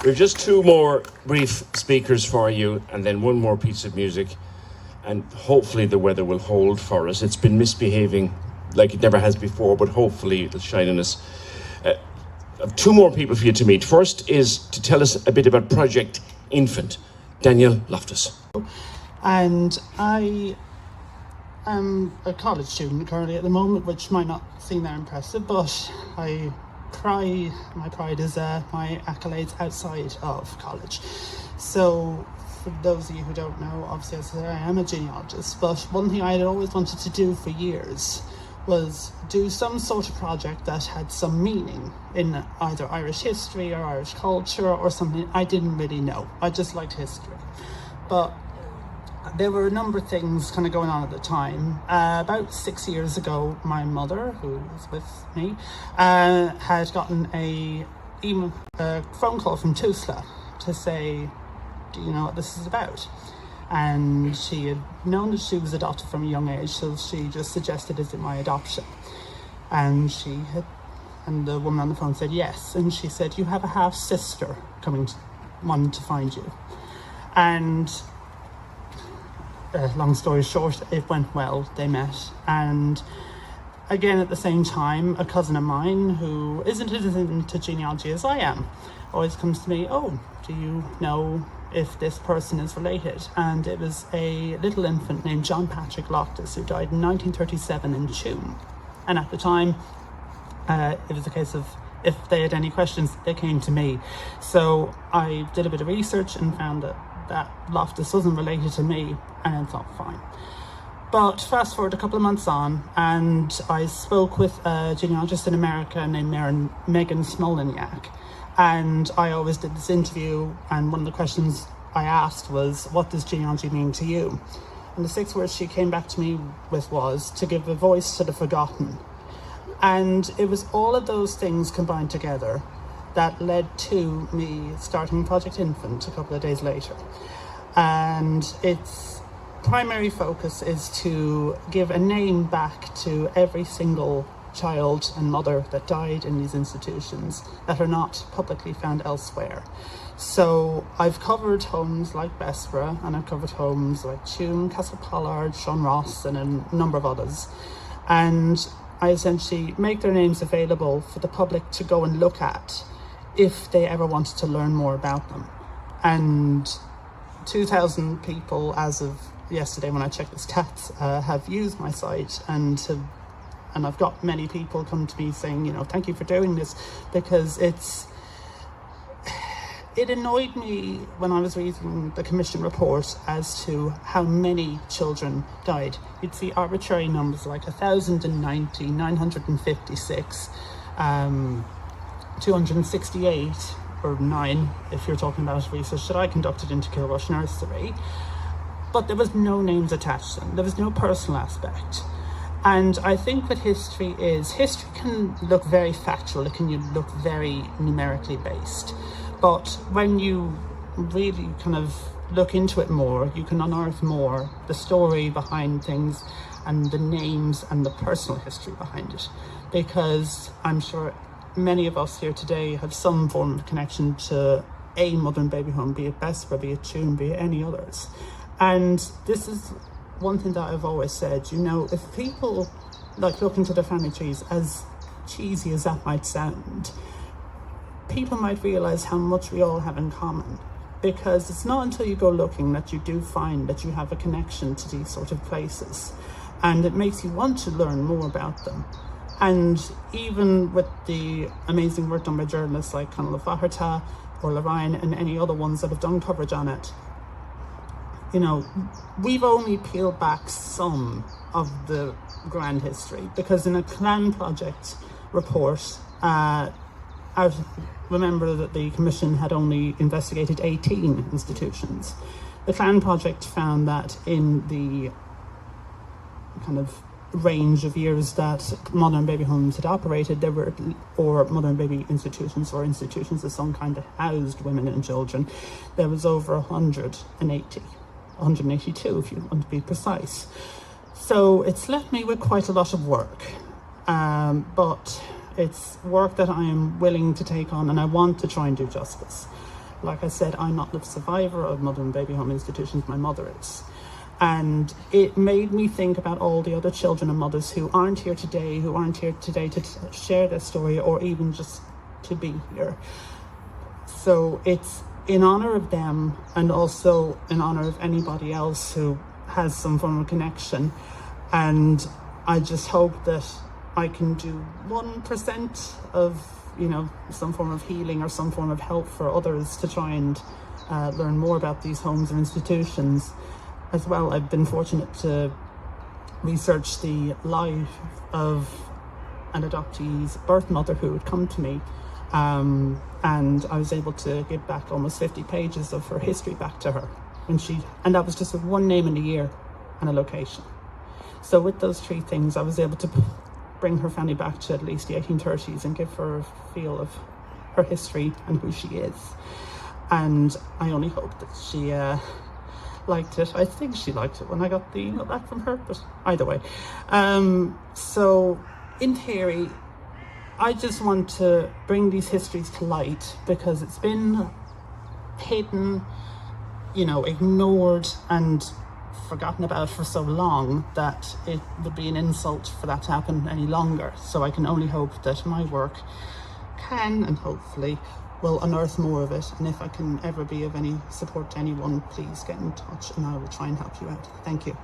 We've just two more brief speakers for you and then one more piece of music, and hopefully the weather will hold for us. It's been misbehaving like it never has before, but hopefully it'll shine on us. Two more people for you to meet. First is to tell us a bit about Project Infant, Daniel Loftus. And I am a college student currently at the moment, which might not seem that impressive, but my pride is my accolades outside of college. So for those of you who don't know, obviously as I said, I am a genealogist, but one thing I had always wanted to do for years was do some sort of project that had some meaning in either Irish history or Irish culture or something. I didn't really know. I just liked history. But there were a number of things kind of going on at the time. About 6 years ago, my mother, who is with me, had gotten a phone call from Tusla to say, do you know what this is about? And she had known that she was adopted from a young age, so she just suggested, is it my adoption? And the woman on the phone said yes. And she said, you have a half sister wanting to find you. And long story short, it went well. They met. And again, at the same time, a cousin of mine who isn't as into genealogy as I am always comes to me, oh, do you know if this person is related? And it was a little infant named John Patrick Loftus who died in 1937 in Tuam. And at the time, it was a case of if they had any questions, they came to me. So I did a bit of research and found that Loftus wasn't related to me, and I thought, fine. But fast forward a couple of months on, and I spoke with a genealogist in America named Megan Smoleniak, and I always did this interview, and one of the questions I asked was, what does genealogy mean to you? And the 6 words she came back to me with was, to give a voice to the forgotten. And it was all of those things combined together that led to me starting Project Infant a couple of days later. And its primary focus is to give a name back to every single child and mother that died in these institutions that are not publicly found elsewhere. So I've covered homes like Bessborough, and I've covered homes like Tuam, Castlepollard, Sean Ross, and a number of others. And I essentially make their names available for the public to go and look at if they ever wanted to learn more about them. And 2,000 people as of yesterday, when I checked the stats, have used my site, and I've got many people come to me saying, you know, thank you for doing this, because it annoyed me when I was reading the Commission report as to how many children died. You'd see arbitrary numbers like 1,090, 956, 268, or 9 if you're talking about research that I conducted into Kilrush Nursery. But there was no names attached to them. There was no personal aspect. And I think what history can look very factual, it can look very numerically based. But when you really kind of look into it more, you can unearth more the story behind things and the names and the personal history behind it. Because I'm sure many of us here today have some form of connection to a mother and baby home, be it Bessborough, be it Tuam, be it any others. And this is one thing that I've always said, you know, if people like look into their family trees, as cheesy as that might sound, people might realize how much we all have in common, because it's not until you go looking that you do find that you have a connection to these sort of places, and it makes you want to learn more about them. And even with the amazing work done by journalists like Conal O'Flaherty or Lorraine and any other ones that have done coverage on it, you know, we've only peeled back some of the grand history, because in a Clan Project report, remember that the Commission had only investigated 18 institutions. The Clan Project found that in the kind of range of years that mother and baby homes had operated, there were, or mother and baby institutions, or institutions of some kind that housed women and children, there was over 182 if you want to be precise. So it's left me with quite a lot of work, but it's work that I am willing to take on, and I want to try and do justice. like I said, I'm not the survivor of mother and baby home institutions, my mother is. And it made me think about all the other children and mothers who aren't here today, to share their story or even just to be here. So it's in honor of them and also in honor of anybody else who has some form of connection. And I just hope that I can do 1% of, some form of healing or some form of help for others to try and learn more about these homes and institutions. As well, I've been fortunate to research the life of an adoptee's birth mother who had come to me, and I was able to give back almost 50 pages of her history back to her, and that was just with one name and a year and a location. So with those 3 things, I was able to bring her family back to at least the 1830s and give her a feel of her history and who she is. And I only hope that she liked it. I think she liked it when I got the email back from her, but either way. So in theory, I just want to bring these histories to light because it's been hidden, ignored and forgotten about for so long that it would be an insult for that to happen any longer. So I can only hope that my work can and hopefully will unearth more of it. And if I can ever be of any support to anyone, please get in touch and I will try and help you out. Thank you.